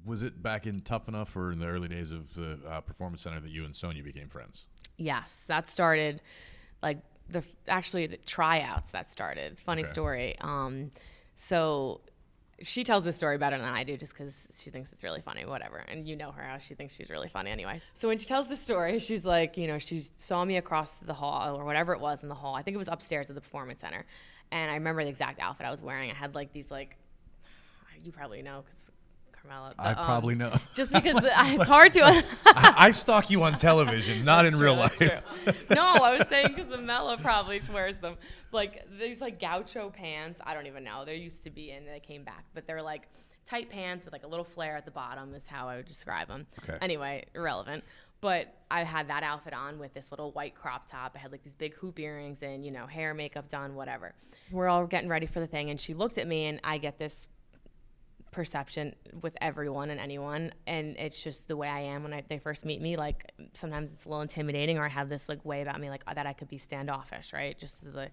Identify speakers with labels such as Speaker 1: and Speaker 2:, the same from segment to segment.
Speaker 1: Was it back in Tough Enough or in the early days of the Performance Center that you and Sonya became friends?
Speaker 2: Yes, that started like the tryouts that started. It's a funny story. So she tells this story better than I do just because she thinks it's really funny, whatever. And you know her, how she thinks she's really funny anyway. So when she tells the story, she's like, she saw me across the hall or whatever it was in the hall. I think it was upstairs at the Performance Center. And I remember the exact outfit I was wearing. I had like these you probably know because Carmela.
Speaker 1: I probably know.
Speaker 2: Just because it's hard to.
Speaker 1: I stalk you on television, not in real life.
Speaker 2: No, I was saying because Mela probably wears them. Like these like gaucho pants. I don't even know. There used to be and they came back, but they're like tight pants with like a little flare at the bottom is how I would describe them.
Speaker 1: Okay.
Speaker 2: Anyway, irrelevant. But I had that outfit on with this little white crop top. I had like these big hoop earrings and, hair, makeup done, whatever. We're all getting ready for the thing. And she looked at me and I get this perception with everyone and anyone. And it's just the way I am when they first meet me. Like sometimes it's a little intimidating or I have this like way about me like that I could be standoffish, right? Just as a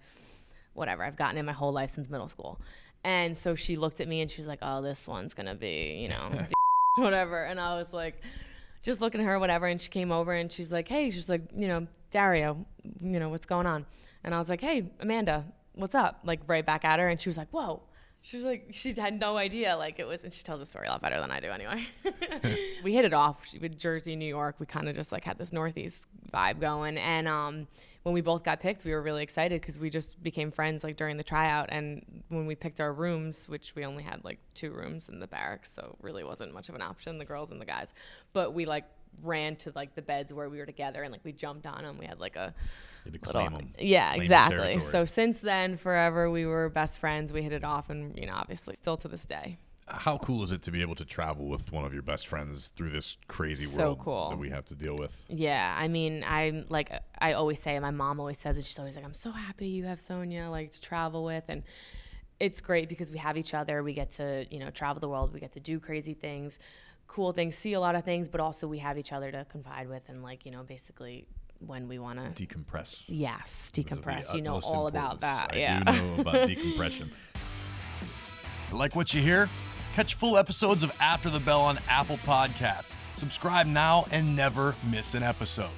Speaker 2: whatever. I've gotten it my whole life since middle school. And so she looked at me and she's like, oh, this one's going to be, whatever. And I was like, just looking at her, whatever, and she came over and she's like, hey, Dario, what's going on? And I was like, hey, Amanda, what's up? Like right back at her, and she was like, whoa. She was like, she had no idea, like it was, and she tells the story a lot better than I do anyway. We hit it off with Jersey, New York. We kind of just like had this Northeast vibe going, and when we both got picked, we were really excited because we just became friends like during the tryout. And when we picked our rooms, which we only had like 2 rooms in the barracks, so really wasn't much of an option, the girls and the guys. But we like ran to like the beds where we were together and like we jumped on them. We had like a yeah, exactly. So since then, forever, we were best friends. We hit it off, and obviously still to this day.
Speaker 1: How cool is it to be able to travel with one of your best friends through this crazy world that we have to deal with?
Speaker 2: Yeah, I mean, I always say, my mom always says it, she's always like, I'm so happy you have Sonya like to travel with, and it's great because we have each other. We get to, travel the world. We get to do crazy things, cool things, see a lot of things, but also we have each other to confide with and like, basically when we want to
Speaker 1: decompress.
Speaker 2: Yes, decompress. You know all about that.
Speaker 1: I do know about decompression.
Speaker 3: Like what you hear? Catch full episodes of After the Bell on Apple Podcasts. Subscribe now and never miss an episode.